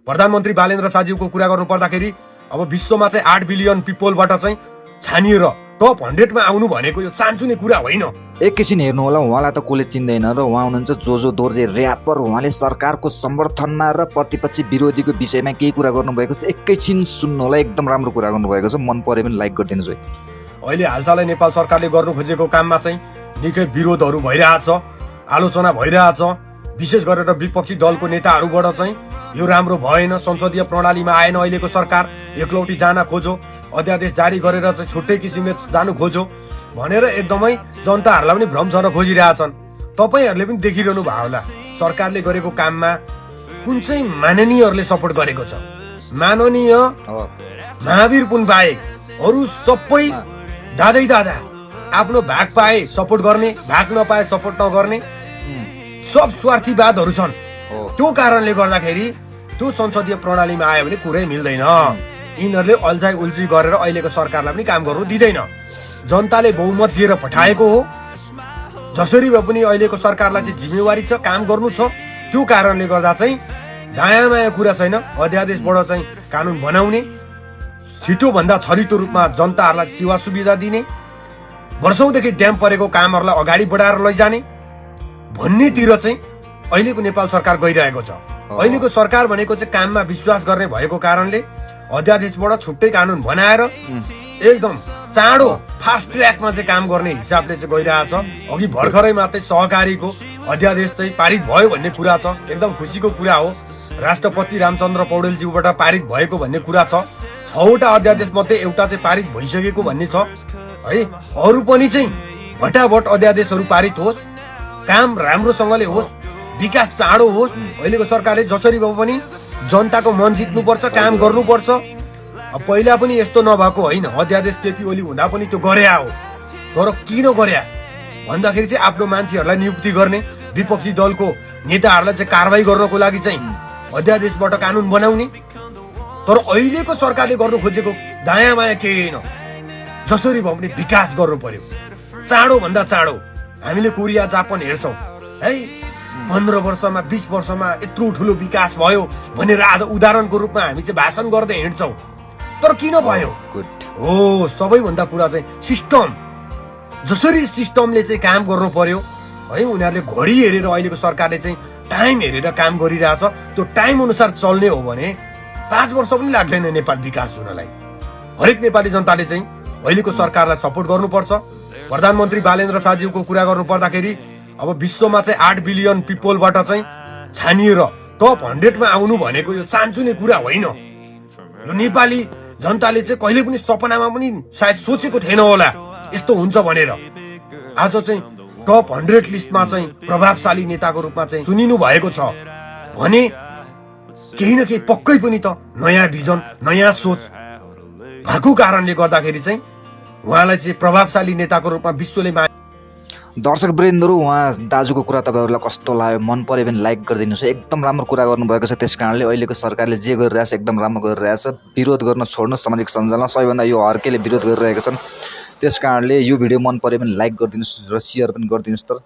प्रधानमन्त्री बालेन्द्र शाहज्यूको कुरा गर्नु पर्दाखेरि अब विश्वमा चाहिँ 8 बिलियन पिपलबाट चाहिँ छानिएर टप 100 मा आउनु भनेको यो चान्चुने कुरा होइन। एकैछिन हेर्नु होला, उहाँलाई त कसले चिन्दैन र उहाँ हुनुहुन्छ जोजो दोर्जे र्यापर। उहाँले सरकारको समर्थनमा र प्रतिपक्षी विरोधीको विषयमा केही कुरा गर्नुभएको छ। एकैछिन सुन्नु होला, एकदम राम्रो कुरा गर्नुभएको छ। मन पऱ्यो भने लाइक गरिदिनुहोस् है। अहिले हालसालै नेपाल सरकारले गर्नु खोजेको काममा चाहिँ निकै विरोधहरू भइरहेछ, आलोचना भइरहेछ। विशेष गरेर विपक्षी दलको नेताहरूबाट चाहिँ यो राम्रो भएन, संसदीय प्रणालीमा आएन, अहिलेको सरकार एकलौटी जान खोजो, अध्यादेश जारी गरेर चाहिँ छुट्टै किसिमले जानु खोजो भनेर एकदमै जनताहरूलाई पनि भ्रम छर्न खोजिरहेछन्। तपाईँहरूले पनि देखिरहनु भयो होला सरकारले गरेको काममा कुन चाहिँ माननीयहरूले सपोर्ट गरेको छ। माननीय महावीर पुन बाहेक अरू सबै दादै दादा आफ्नो भाग पाए सपोर्ट गर्ने, भाग नपाए सपोर्ट नगर्ने सब स्वार्थीवादहरू छन्। त्यो कारणले गर्दाखेरि त्यो संसदीय प्रणालीमा आयो भने कुरै मिल्दैन। यिनीहरूले अल्झाइ उल्झी गरेर अहिलेको सरकारलाई पनि काम गर्नु दिँदैन। जनताले बहुमत दिएर पठाएको हो, जसरी भए पनि अहिलेको सरकारलाई चाहिँ जिम्मेवारी छ, काम गर्नु छ। त्यो कारणले गर्दा चाहिँ दायाँ माया कुरा छैन। अध्यादेशबाट चाहिँ कानुन बनाउने, छिटोभन्दा छरितो रूपमा जनताहरूलाई सेवा सुविधा दिने, वर्षौंदेखि ड्याम परेको कामहरूलाई अगाडि बढाएर लैजाने भन्नेतिर चाहिँ अहिलेको नेपाल सरकार गइरहेको छ। अहिलेको सरकार भनेको चाहिँ काममा विश्वास गर्ने भएको कारणले अध्यादेशबाट छुट्टै कानुन बनाएर एकदम चाँडो फास्ट ट्र्याकमा चाहिँ काम गर्ने हिसाबले चाहिँ गइरहेछ। अघि भर्खरै मात्रै सहकारीको अध्यादेश चाहिँ पारित भयो भन्ने कुरा छ, एकदम खुसीको कुरा हो। राष्ट्रपति रामचन्द्र पौडेलज्यूबाट पारित भएको भन्ने कुरा छ। 6वटा अध्यादेश मध्ये एउटा चाहिँ पारित भइसकेको भन्ने छ है। अरू पनि चाहिँ भटाभट अध्यादेशहरू पारित होस्, काम राम्रोसँगले होस्, विकास चाँडो होस्। अहिलेको सरकारले जसरी भए पनि जनताको मन जित्नुपर्छ, काम गर्नुपर्छ। पहिला पनि यस्तो नभएको होइन, अध्यादेश केपी ओली हुँदा पनि त्यो गर्या हो। तर किन गर्या भन्दाखेरि चाहिँ आफ्नो मान्छेहरूलाई नियुक्ति गर्ने, विपक्षी दलको नेताहरूलाई चाहिँ कारबाही गर्नको लागि चाहिँ अध्यादेशबाट कानुन बनाउने। तर अहिलेको सरकारले गर्नु खोजेको दायाँ माया केही होइन। जसरी भए पनि विकास गर्नु पर्यो, चाँडो भन्दा चाँडो। हामीले कोरिया जापान हेर्छौँ है, 15 वर्षमा 20 वर्षमा यत्रो ठुलो विकास भयो भनेर आज उदाहरणको रूपमा हामी चाहिँ भाषण गर्दै हिँड्छौँ। तर किन भयो हो, सबैभन्दा कुरा चाहिँ सिस्टम। जसरी सिस्टमले चाहिँ काम गर्नु पर्यो है, उनीहरूले घडी हेरेर अहिलेको सरकारले चाहिँ टाइम हेरेर काम गरिरहेछ। त्यो टाइम अनुसार चल्ने हो भने 5 वर्ष पनि लाग्दैन नेपाल विकास हुनलाई। हरेक नेपाली जनताले चाहिँ अहिलेको सरकारलाई सपोर्ट गर्नुपर्छ। प्रधानमन्त्री बालेन्द्र शाहज्यूको कुरा गर्नु पर्दाखेरि अब विश्वमा चाहिँ 8 बिलियन पिपलबाट चाहिँ छानिएर टप 100 मा आउनु भनेको यो चान्चुने कुरा होइन। यो नेपाली जनताले चाहिँ कहिले पनि सपनामा पनि सायद सोचेको थिएन होला यस्तो हुन्छ भनेर। आज चाहिँ टप 100 लिस्टमा चाहिँ प्रभावशाली नेताको रूपमा चाहिँ चुनिनु भएको छ भने केही न केही पक्कै पनि त नयाँ भिजन, नयाँ सोच भएको कारणले गर्दाखेरि चाहिँ उहाँलाई चाहिँ प्रभावशाली नेताको रूपमा विश्वले दर्शक वृन्दहरू, उहाँ दाजुको कुरा तपाईँहरूलाई कस्तो लाग्यो, मन पऱ्यो भने लाइक गरिदिनुहोस्। एकदम राम्रो कुरा गर्नुभएको छ। त्यस कारणले अहिलेको सरकारले जे गरिरहेछ एकदम राम्रो गरिरहेछ। विरोध गर्न छोड्नु सामाजिक सञ्जालमा, सबैभन्दा यो हर्केले विरोध गरिरहेका छन्। त्यस कारणले यो भिडियो मन पऱ्यो भने लाइक गरिदिनुहोस् र सेयर पनि गरिदिनुहोस्। तर